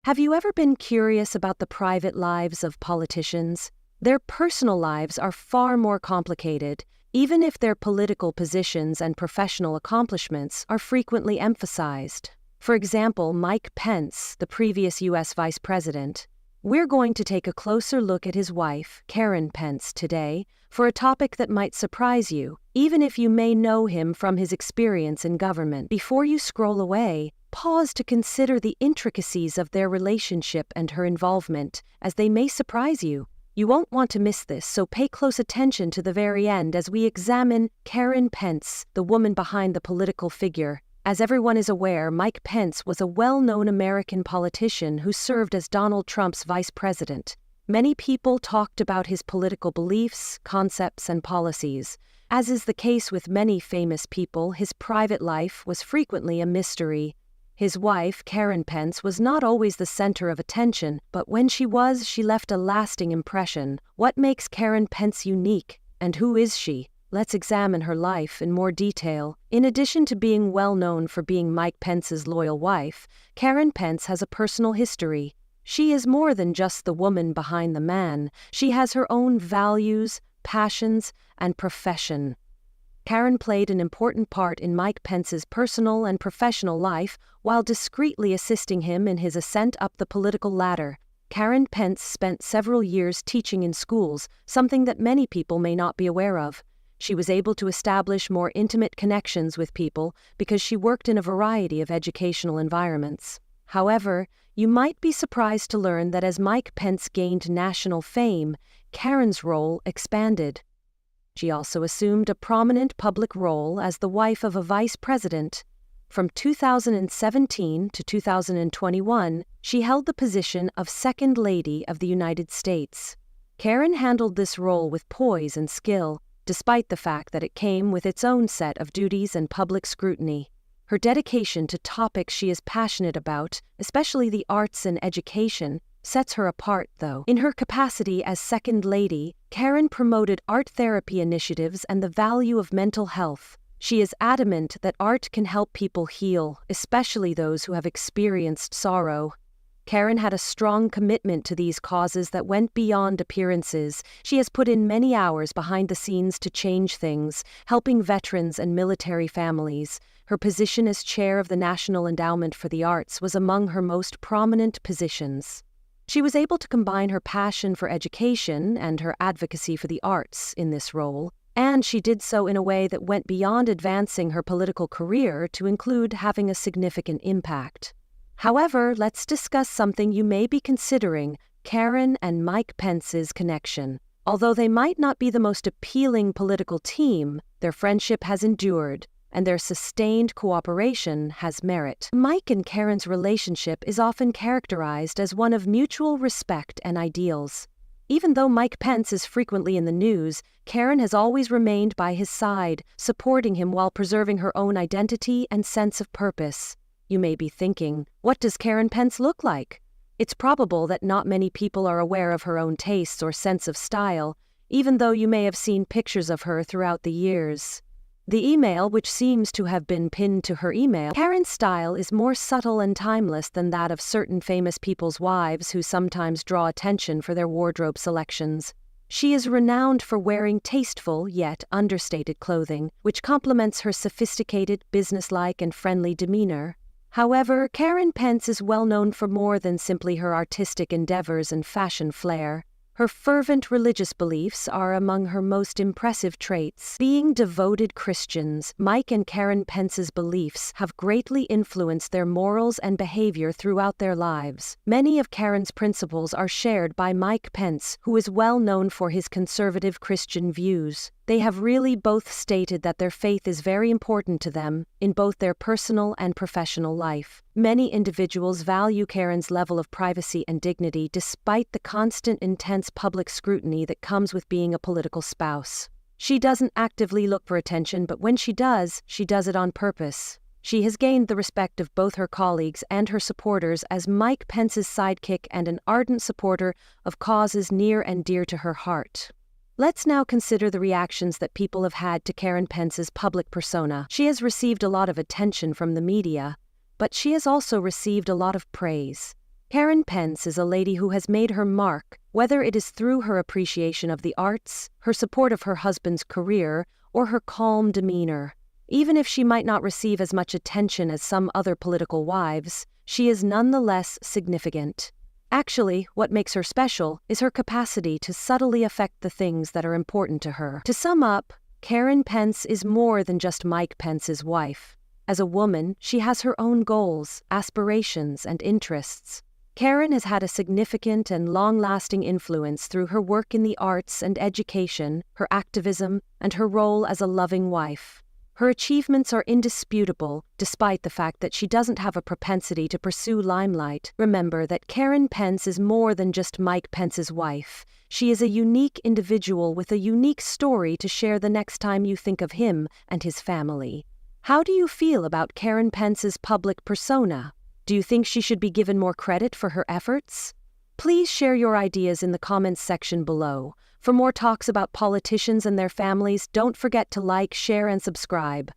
Have you ever been curious about the private lives of politicians? Their personal lives are far more complicated, even if their political positions and professional accomplishments are frequently emphasized. For example, Mike Pence, the previous U.S. Vice President. We're going to take a closer look at his wife, Karen Pence, today, for a topic that might surprise you, even if you may know him from his experience in government. Before you scroll away, pause to consider the intricacies of their relationship and her involvement, as they may surprise you. You won't want to miss this, so pay close attention to the very end as we examine Karen Pence, the woman behind the political figure. As everyone is aware, Mike Pence was a well-known American politician who served as Donald Trump's vice president. Many people talked about his political beliefs, concepts, and policies. As is the case with many famous people, his private life was frequently a mystery. His wife, Karen Pence, was not always the center of attention, but when she was, she left a lasting impression. What makes Karen Pence unique, and who is she? Let's examine her life in more detail. In addition to being well known for being Mike Pence's loyal wife, Karen Pence has a personal history. She is more than just the woman behind the man. She has her own values, passions, and profession. Karen played an important part in Mike Pence's personal and professional life while discreetly assisting him in his ascent up the political ladder. Karen Pence spent several years teaching in schools, something that many people may not be aware of. She was able to establish more intimate connections with people because she worked in a variety of educational environments. However, you might be surprised to learn that as Mike Pence gained national fame, Karen's role expanded. She also assumed a prominent public role as the wife of a vice president. From 2017 to 2021, she held the position of Second Lady of the United States. Karen handled this role with poise and skill, despite the fact that it came with its own set of duties and public scrutiny. Her dedication to topics she is passionate about, especially the arts and education, sets her apart, though. In her capacity as Second Lady, Karen promoted art therapy initiatives and the value of mental health. She is adamant that art can help people heal, especially those who have experienced sorrow. Karen had a strong commitment to these causes that went beyond appearances. She has put in many hours behind the scenes to change things, helping veterans and military families. Her position as chair of the National Endowment for the Arts was among her most prominent positions. She was able to combine her passion for education and her advocacy for the arts in this role, and she did so in a way that went beyond advancing her political career to include having a significant impact. However, let's discuss something you may be considering: Karen and Mike Pence's connection. Although they might not be the most appealing political team, their friendship has endured, and their sustained cooperation has merit. Mike and Karen's relationship is often characterized as one of mutual respect and ideals. Even though Mike Pence is frequently in the news, Karen has always remained by his side, supporting him while preserving her own identity and sense of purpose. You may be thinking, what does Karen Pence look like? It's probable that not many people are aware of her own tastes or sense of style, even though you may have seen pictures of her throughout the years. The email, which seems to have been pinned to her email, Karen's style is more subtle and timeless than that of certain famous people's wives who sometimes draw attention for their wardrobe selections. She is renowned for wearing tasteful yet understated clothing, which complements her sophisticated, businesslike, and friendly demeanor. However, Karen Pence is well known for more than simply her artistic endeavors and fashion flair. Her fervent religious beliefs are among her most impressive traits. Being devoted Christians, Mike and Karen Pence's beliefs have greatly influenced their morals and behavior throughout their lives. Many of Karen's principles are shared by Mike Pence, who is well known for his conservative Christian views. They have really both stated that their faith is very important to them, in both their personal and professional life. Many individuals value Karen's level of privacy and dignity despite the constant intense public scrutiny that comes with being a political spouse. She doesn't actively look for attention, but when she does it on purpose. She has gained the respect of both her colleagues and her supporters as Mike Pence's sidekick and an ardent supporter of causes near and dear to her heart. Let's now consider the reactions that people have had to Karen Pence's public persona. She has received a lot of attention from the media, but she has also received a lot of praise. Karen Pence is a lady who has made her mark, whether it is through her appreciation of the arts, her support of her husband's career, or her calm demeanor. Even if she might not receive as much attention as some other political wives, she is nonetheless significant. Actually, what makes her special is her capacity to subtly affect the things that are important to her. To sum up, Karen Pence is more than just Mike Pence's wife. As a woman, she has her own goals, aspirations, and interests. Karen has had a significant and long-lasting influence through her work in the arts and education, her activism, and her role as a loving wife. Her achievements are indisputable, despite the fact that she doesn't have a propensity to pursue limelight. Remember that Karen Pence is more than just Mike Pence's wife. She is a unique individual with a unique story to share the next time you think of him and his family. How do you feel about Karen Pence's public persona? Do you think she should be given more credit for her efforts? Please share your ideas in the comments section below. For more talks about politicians and their families, don't forget to like, share, and subscribe.